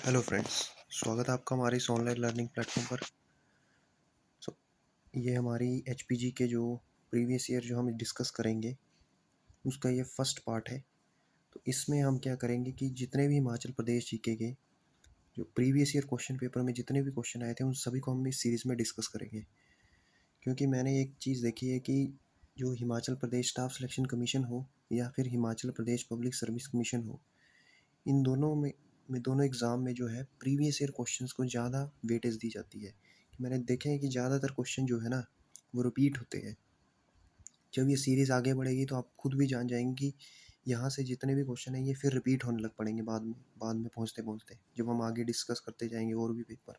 Hello friends. स्वागत है आपका हमारे इस ऑनलाइन लर्निंग प्लेटफॉर्म पर। सो ये हमारी एचपीजी के जो प्रीवियस ईयर जो हम डिस्कस करेंगे उसका ये फर्स्ट पार्ट है। तो इसमें हम क्या करेंगे कि जितने भी हिमाचल प्रदेश जीके के जो प्रीवियस ईयर क्वेश्चन पेपर में जितने भी क्वेश्चन आए थे उन सभी को हम इस सीरीज़ में डिस्कस करेंगे। क्योंकि मैंने एक चीज़ देखी है कि जो Himachal Pradesh staff selection commission हो या फिर Himachal Pradesh public service commission हो, इन दोनों एग्ज़ाम में जो है प्रीवियस ईयर क्वेश्चंस को ज़्यादा वेटेज दी जाती है। कि मैंने देखे हैं कि ज़्यादातर क्वेश्चन जो है ना वो रिपीट होते हैं। जब ये सीरीज़ आगे बढ़ेगी तो आप खुद भी जान जाएंगे कि यहाँ से जितने भी क्वेश्चन हैं ये फिर रिपीट होने लग पड़ेंगे बाद में पहुँचते पहुँचते जब हम आगे डिस्कस करते जाएंगे और भी पेपर।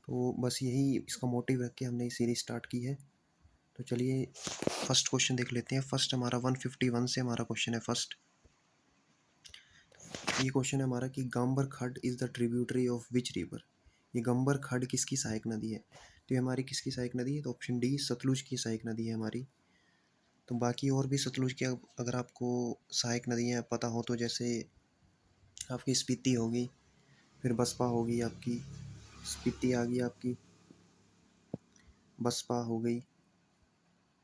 तो बस यही इसका मोटिव रख के हमने ये सीरीज़ स्टार्ट की है। तो चलिए फर्स्ट क्वेश्चन देख लेते हैं। फर्स्ट हमारा 151 से हमारा क्वेश्चन है फर्स्ट। ये क्वेश्चन है हमारा कि गंबर खड is the tributary of which river. ये गंबर खड किसकी सहायक नदी है? तो ये हमारी किसकी सहायक नदी है? तो ऑप्शन डी सतलुज की सहायक नदी है हमारी। तो बाकी और भी सतलुज की अगर आपको सहायक नदियाँ पता हो तो जैसे आपकी स्पीति होगी, फिर बसपा होगी आपकी, स्पीति आ गई आपकी, बसपा हो गई,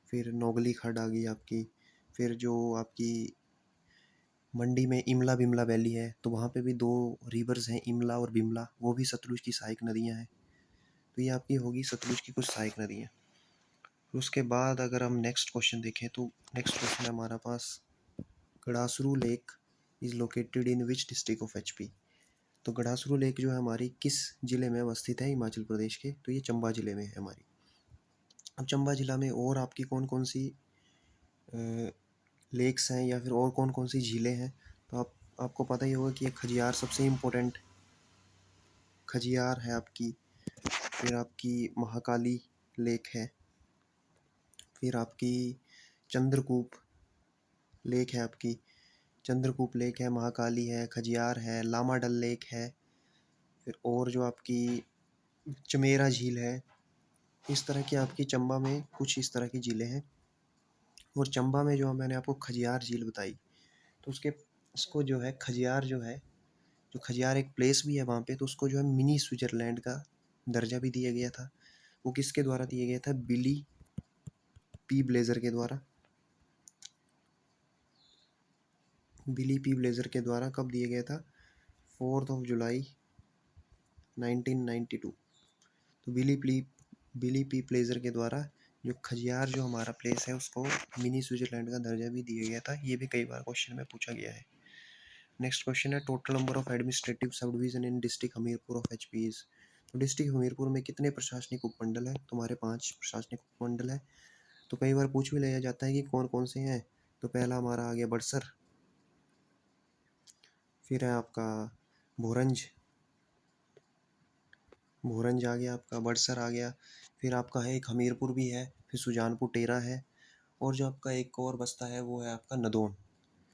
फिर नोगली खड आ गई आपकी, फिर जो आपकी मंडी में इमला बिमला वैली है तो वहाँ पे भी दो रिवर्स हैं, इमला और बिमला, वो भी सतलुज की सहायक नदियाँ हैं। तो ये आपकी होगी सतलुज की कुछ सहायक नदियाँ। फिर उसके बाद अगर हम नेक्स्ट क्वेश्चन देखें तो नेक्स्ट क्वेश्चन है हमारा पास Gadasru lake is located in which district of HP. तो गड़ासरू लेक जो है हमारी किस जिले में अवस्थित है हिमाचल प्रदेश के? तो ये चंबा जिले में है हमारी। अब चंबा जिला में और आपकी कौन कौन सी लेक्स हैं या फिर और कौन कौन सी झीलें हैं? तो आपको पता ही होगा कि ये खजियार सबसे इम्पोर्टेंट खजियार है आपकी, फिर आपकी महाकाली लेक है, फिर आपकी चंद्रकूप लेक है आपकी, चंद्रकूप लेक है, महाकाली है, खजियार है, लामा डल लेक है, फिर और जो आपकी चमेरा झील है। इस तरह की आपकी चंबा में कुछ इस तरह की झीलें हैं। और चंबा में जो मैंने आपको खजियार झील बताई तो उसको जो है खजियार जो है, जो खजियार एक प्लेस भी है वहाँ पे, तो उसको जो है मिनी स्विट्ज़रलैंड का दर्जा भी दिया गया था। वो किसके द्वारा दिया गया था? बिली पी ब्लेजर के द्वारा। बिली पी ब्लेजर के द्वारा कब दिया गया था? 4 जुलाई 1992। तो बिली पी ब्लेजर के द्वारा जो खजियार जो हमारा प्लेस है उसको मिनी स्विट्जरलैंड का दर्जा भी दिया गया था। ये भी कई बार क्वेश्चन में पूछा गया है। नेक्स्ट क्वेश्चन है total number of administrative sub division in district Hamirpur of HPs. तो डिस्ट्रिक्ट हमीरपुर में कितने प्रशासनिक उपमंडल है? तुम्हारे 5 प्रशासनिक उपमंडल है। तो कई बार पूछ भी लिया जाता है कि कौन कौन से हैं। तो पहला हमारा आ गया बड़सर, फिर है आपका भोरंज, भोरंज आ गया आपका, बड़सर आ गया, फिर आपका है एक हमीरपुर भी है, फिर सुजानपुर टेरा है, और जो आपका एक और बस्ता है वो है आपका नदौन।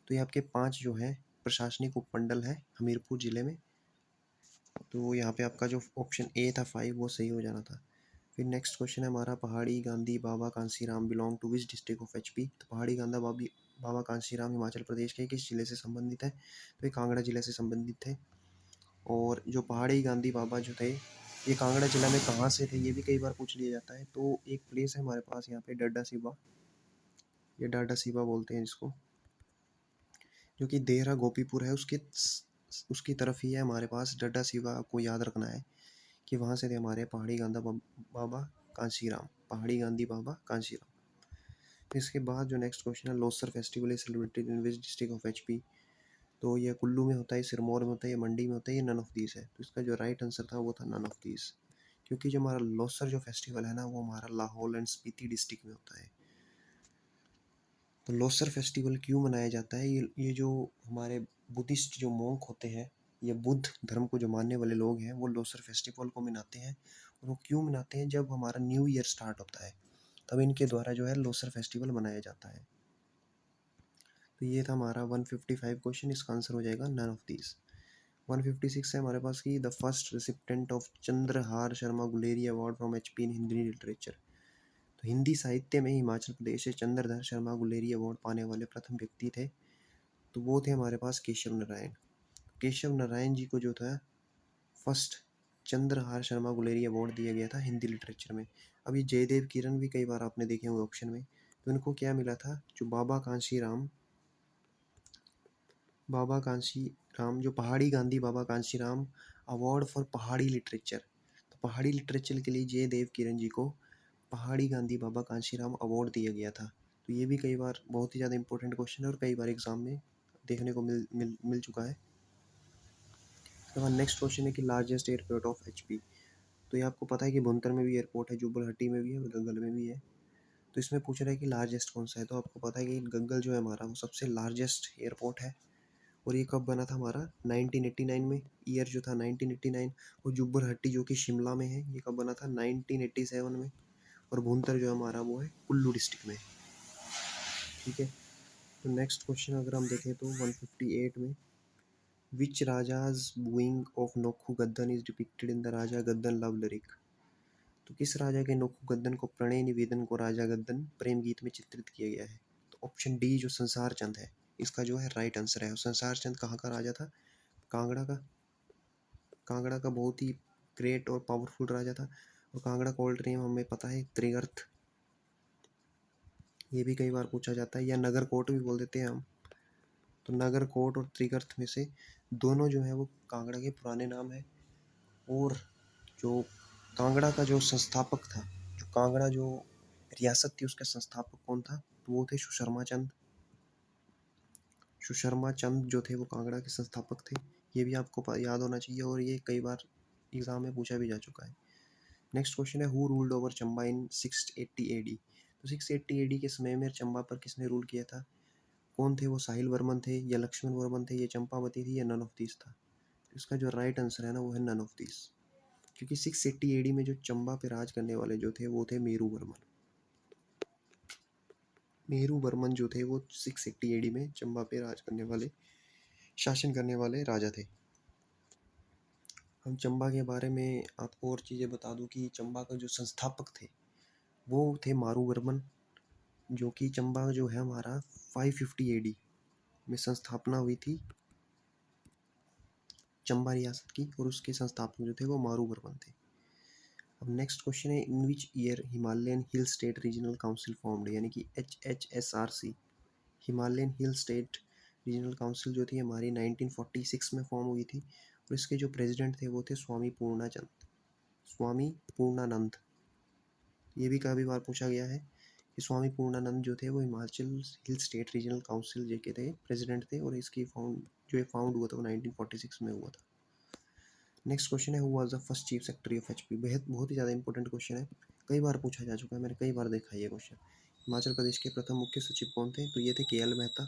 तो ये आपके 5 जो है प्रशासनिक उपमंडल है हमीरपुर ज़िले में। तो यहाँ पे आपका जो ऑप्शन ए था 5 वो सही हो जाना था। फिर नेक्स्ट क्वेश्चन है हमारा Pahari Gandhi Baba Kanshiram belong to which district of HP. तो पहाड़ी गांधा बाबा कांसीराम हिमाचल प्रदेश के किस जिले से संबंधित है? तो ये कांगड़ा जिले से संबंधित थे। और जो पहाड़ी गांधी बाबा जो थे ये कांगड़ा जिला में कहाँ से थे ये भी कई बार पूछ लिया जाता है। तो एक प्लेस है हमारे पास यहाँ पे डड्डा सिबा, ये डाडा सिबा बोलते हैं जिसको, जो कि देहरा गोपीपुर है उसकी तरफ ही है हमारे पास। डड्डा सिबा आपको याद रखना है कि वहाँ से थे हमारे पहाड़ी गांधा बाबा कांसीराम, पहाड़ी गांधी बाबा कांसीराम। इसके बाद जो नेक्स्ट क्वेश्चन है Losar festival is celebrated in which district of HP. तो ये कुल्लू में होता है, सिरमौर में होता है, ये मंडी में होता है, ये नन ऑफ दीज है। तो इसका जो राइट आंसर था वो था नन ऑफ दीज। क्योंकि जो हमारा लोसर जो फेस्टिवल है ना वो हमारा लाहौल एंड स्पीति डिस्ट्रिक्ट में होता है। तो लोसर फेस्टिवल क्यों मनाया जाता है? ये जो हमारे बुद्धिस्ट जो मोंक होते हैं या बुद्ध धर्म को जो मानने वाले लोग हैं वो लोसर फेस्टिवल को मनाते हैं। और वो क्यों मनाते हैं? जब हमारा न्यू ईयर स्टार्ट होता है तब इनके द्वारा जो है लोसर फेस्टिवल मनाया जाता है। तो ये था हमारा 155 क्वेश्चन, इसका आंसर हो जाएगा नन ऑफ दीज। 156 है हमारे पास की the first recipient of Chandrahar Sharma Guleri award from HP in Hindi literature. तो हिंदी साहित्य में हिमाचल प्रदेश से चंद्रधर शर्मा गुलेरी अवार्ड पाने वाले प्रथम व्यक्ति थे। तो वो थे हमारे पास केशव नारायण। केशव नारायण जी को जो था फर्स्ट चंद्रहार शर्मा गुलेरी अवार्ड दिया गया था हिंदी लिटरेचर में। अब ये जयदेव किरण भी कई बार आपने देखे होंगे ऑप्शन में। तो इनको क्या मिला था, जो बाबा कांशी राम जो पहाड़ी गांधी बाबा कांशी राम अवार्ड फॉर पहाड़ी लिटरेचर। तो पहाड़ी लिटरेचर के लिए जयदेव किरण जी को पहाड़ी गांधी बाबा कांशी राम अवार्ड दिया गया था। तो ये भी कई बार बहुत ही ज़्यादा इंपॉर्टेंट क्वेश्चन है और कई बार एग्जाम में देखने को मिल चुका है। तो नेक्स्ट क्वेश्चन है कि लार्जेस्ट एयरपोर्ट ऑफ एचपी। तो ये आपको पता है कि भुंतर में भी एयरपोर्ट है, जुब्बलहट्टी में भी है और गग्गल में भी है। तो इसमें पूछ रहा है कि लार्जेस्ट कौन सा है। तो आपको पता है कि गग्गल जो है हमारा वो सबसे लार्जेस्ट एयरपोर्ट है। और ये कब बना था हमारा, 1989 में, ईयर जो था 1989। और जुब्बलहट्टी जो कि शिमला में है, ये कब बना था, 1987 में। और भुंतर जो हमारा वो है कुल्लू डिस्ट्रिक्ट में। ठीक है। तो नेक्स्ट क्वेश्चन अगर हम देखें तो 158 में, which Raja's wooing of Nokhu Gaddan is depicted in the Raja Gaddan love lyric. तो किस राजा के नोखू गद्दन को प्रणय निवेदन को राजा गद्दन प्रेम गीत में चित्रित किया गया है। तो ऑप्शन डी जो संसार चंद है, इसका जो है राइट आंसर है। संसार चंद कहाँ का राजा था, कांगड़ा का। कांगड़ा का बहुत ही ग्रेट और पावरफुल राजा था। और कांगड़ा का ओल्ड नेम हमें पता है त्रिगर्त। ये भी कई बार पूछा जाता है, या नगर कोट भी बोल देते हैं हम। तो नगर कोट और त्रिगर्त में से दोनों जो है वो कांगड़ा के पुराने नाम है। और जो कांगड़ा का जो संस्थापक था, जो कांगड़ा जो रियासत थी उसके संस्थापक कौन था, तो वो थे सुशर्मा चंद। सुशर्मा चंद जो थे वो कांगड़ा के संस्थापक थे। ये भी आपको याद होना चाहिए और ये कई बार एग्जाम में पूछा भी जा चुका है। नेक्स्ट क्वेश्चन है, who ruled over Chamba in 680 AD. तो 680 एडी के समय में चंबा पर किसने रूल किया था, कौन थे वो, साहिल वर्मन थे या लक्ष्मण वर्मन थे या चंपावती थी या नन ऑफ दिस था। इसका जो राइट आंसर है ना वो है नन ऑफ दिस। क्योंकि 680 एडी में जो चंबा पे राज करने वाले जो थे वो थे मेरू वर्मन। मेरू वर्मन जो थे वो 680 एडी में चंबा पे राज करने वाले, शासन करने वाले राजा थे। हम चंबा के बारे में आपको और चीज़ें बता दूं कि चंबा का जो संस्थापक थे वो थे मारू वर्मन, जो कि चंबा जो है हमारा 550 एडी में संस्थापना हुई थी चंबा रियासत की। और उसके संस्थापक जो थे वो मारू वर्मन थे। अब नेक्स्ट क्वेश्चन है, in which year Himalayan hill state regional council formed, यानी कि HHSRC, Himalayan hill state regional council जो थी हमारी 1946 में फॉर्म हुई थी। और इसके जो प्रेसिडेंट थे वो थे स्वामी पूर्णानंद। ये भी काफ़ी बार पूछा गया है कि स्वामी पूर्णानंद जो थे वो Himachal hill state regional council जे के थे प्रेसिडेंट थे। और इसकी फाउंड हुआ था वो 1946 में हुआ था। नेक्स्ट क्वेश्चन है, who was the first chief secretary of HP. बहुत ही ज़्यादा इंपॉर्टेंट क्वेश्चन है, कई बार पूछा जा चुका है, मैंने कई बार देखा है ये क्वेश्चन। हिमाचल प्रदेश के प्रथम मुख्य सचिव कौन थे, तो ये थे KL मेहता।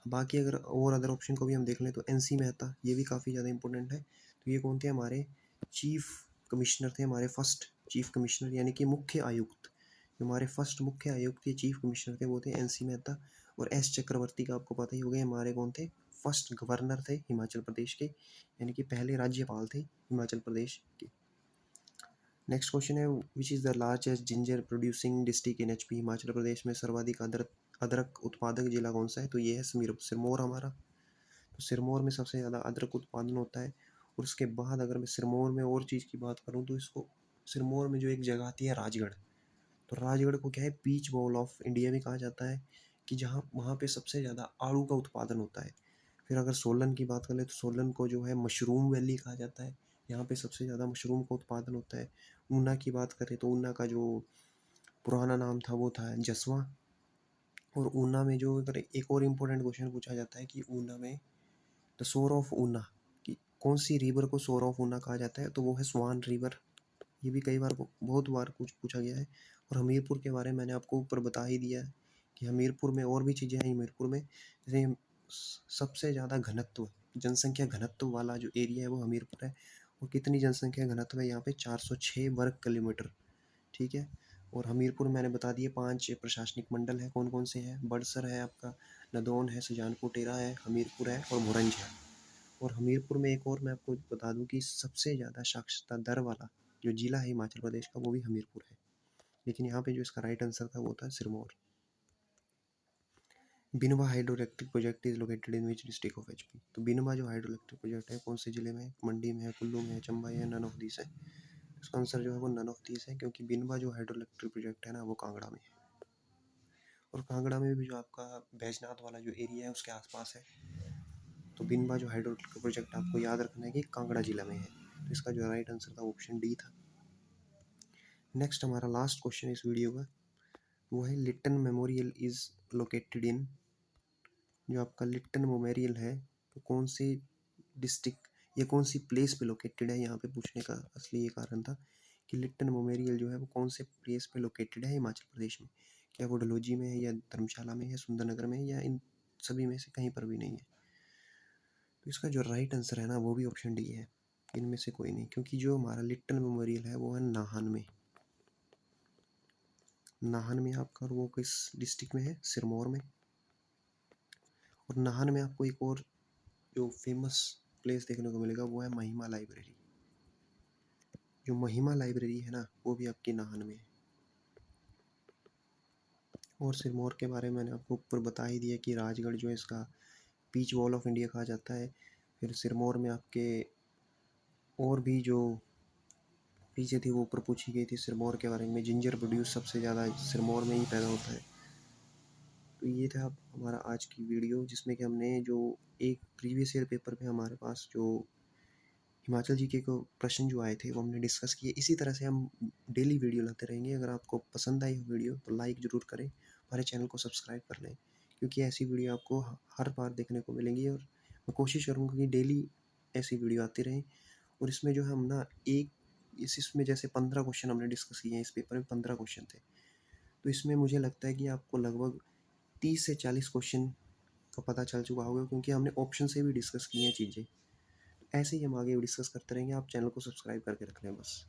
बाकी अगर और अदर ऑप्शन को भी हम देख लें तो NC मेहता, ये भी काफ़ी ज़्यादा इंपॉर्टेंट है। तो ये कौन थे, हमारे चीफ कमिश्नर थे, हमारे फर्स्ट चीफ कमिश्नर यानी कि मुख्य आयुक्त। जो हमारे फर्स्ट मुख्य आयुक्त या चीफ कमिश्नर थे वो थे NC मेहता। और S चक्रवर्ती का आपको पता ही हो गया, हमारे कौन थे, फर्स्ट गवर्नर थे हिमाचल प्रदेश के, यानी कि पहले राज्यपाल थे हिमाचल प्रदेश के। नेक्स्ट क्वेश्चन है, which is the largest ginger producing district in HP। Himachal Pradesh में सर्वाधिक अदरक उत्पादक जिला कौन सा है, तो ये है सिरमौर हमारा। तो सिरमौर में सबसे ज़्यादा अदरक उत्पादन होता है। और उसके बाद अगर मैं सिरमौर में और चीज़ की बात करूँ तो इसको सिरमौर में जो एक जगह आती है राजगढ़, तो राजगढ़ को क्या है, पीच बॉल ऑफ इंडिया भी कहा जाता है, कि जहाँ वहाँ पे सबसे ज़्यादा आड़ू का उत्पादन होता है। फिर अगर सोलन की बात करें तो सोलन को जो है मशरूम वैली कहा जाता है, यहाँ पे सबसे ज़्यादा मशरूम का उत्पादन होता है। ऊना की बात करें तो ऊना का जो पुराना नाम था वो था जसवा। और ऊना में जो अगर एक और इम्पोर्टेंट क्वेश्चन पूछा जाता है कि ऊना में द सोर ऑफ ऊना, कि कौन सी रिवर को सोर ऑफ ऊना कहा जाता है, तो वो है स्वान रिवर। ये भी कई बार बहुत बार कुछ पूछा गया है। और हमीरपुर के बारे में मैंने आपको ऊपर बता ही दिया है कि हमीरपुर में और भी चीज़ें हैं हमीरपुर में, जैसे सबसे ज़्यादा घनत्व, जनसंख्या घनत्व वाला जो एरिया है वो हमीरपुर है। और कितनी जनसंख्या घनत्व है यहाँ पे, 406 वर्ग किलोमीटर। ठीक है। और हमीरपुर मैंने बता दिए 5 प्रशासनिक मंडल है, कौन कौन से हैं, बड़सर है आपका, नदौन है, सुजानपुर टेरा है, हमीरपुर है और भोरंज है। और हमीरपुर में एक और मैं आपको बता दूं कि सबसे ज़्यादा साक्षरता दर वाला जो जिला है हिमाचल प्रदेश का वो भी हमीरपुर है। लेकिन यहाँ पे जो इसका राइट आंसर था वो था Sirmaur. Binwa hydro electric project is located in which district of HP. तो बिनवा जो हाइड्रो इलेक्ट्रिक प्रोजेक्ट है कौन से जिले में है? मंडी में है, कुल्लू में है, चंबा है, नन ऑफ दिस है। इसका आंसर जो है वो नन ऑफ दिस है, क्योंकि बिनवा जो हाइड्रो इलेक्ट्रिक प्रोजेक्ट है ना वो कांगड़ा में है। और कांगड़ा में भी जो आपका बैजनाथ वाला जो एरिया है उसके आसपास है। तो बिनवा जो हाइड्रो इलेक्ट्रिक प्रोजेक्ट आपको याद रखना है कि कांगड़ा जिला में है। तो इसका जो राइट आंसर था ऑप्शन डी था। नेक्स्ट हमारा लास्ट क्वेश्चन इस वीडियो का वो है लिट्टन मेमोरियल इज लोकेटेड इन। जो आपका लिट्टन मेमोरियल है तो कौन से डिस्ट्रिक्ट या कौन सी प्लेस पे लोकेटेड है, यहाँ पे पूछने का असली ये कारण था कि लिट्टन मेमोरियल जो है वो कौन से प्लेस पे लोकेटेड है हिमाचल प्रदेश में। क्या वो डलहौजी में है या धर्मशाला में है, सुंदरनगर में है, या इन सभी में से कहीं पर भी नहीं है। तो इसका जो राइट आंसर है ना वो भी ऑप्शन डी है, इनमें से कोई नहीं, क्योंकि जो हमारा लिट्टन मेमोरियल है वो है नाहन में। नाहन में आपका, और वो किस डिस्ट्रिक्ट में है? सिरमौर में। और नाहन में आपको एक और जो फेमस प्लेस देखने को मिलेगा वो है महिमा लाइब्रेरी। जो महिमा लाइब्रेरी है ना वो भी आपकी नाहन में है। और सिरमौर के बारे में मैंने आपको ऊपर बता ही दिया कि राजगढ़ जो है इसका पीच वॉल ऑफ इंडिया कहा जाता है। फिर सिरमौर में आपके और भी जो चीज़ें थी वो ऊपर पूछी गई थी सिरमौर के बारे में। जिंजर प्रोड्यूस सबसे ज़्यादा सिरमौर में ही पैदा होता है। तो ये था हमारा आज की वीडियो, जिसमें कि हमने जो एक प्रीवियस ईयर पेपर में हमारे पास जो हिमाचल जीके को प्रश्न जो आए थे वो हमने डिस्कस किए। इसी तरह से हम डेली वीडियो लाते रहेंगे। अगर आपको पसंद आई हो वीडियो तो लाइक ज़रूर करें, हमारे चैनल को सब्सक्राइब कर लें, क्योंकि ऐसी वीडियो आपको हर बार देखने को मिलेंगी। और मैं कोशिश करूँगा कि डेली ऐसी वीडियो आती रहें। और इसमें जो है हम ना एक इसमें जैसे 15 क्वेश्चन हमने डिस्कस किए हैं, इस पेपर में 15 क्वेश्चन थे। तो इसमें मुझे लगता है कि आपको लगभग 30 से 40 क्वेश्चन का पता चल चुका होगा, क्योंकि हमने ऑप्शन से भी डिस्कस किए हैं चीज़ें। ऐसे ही हम आगे डिस्कस करते रहेंगे। आप चैनल को सब्सक्राइब करके रख लें बस।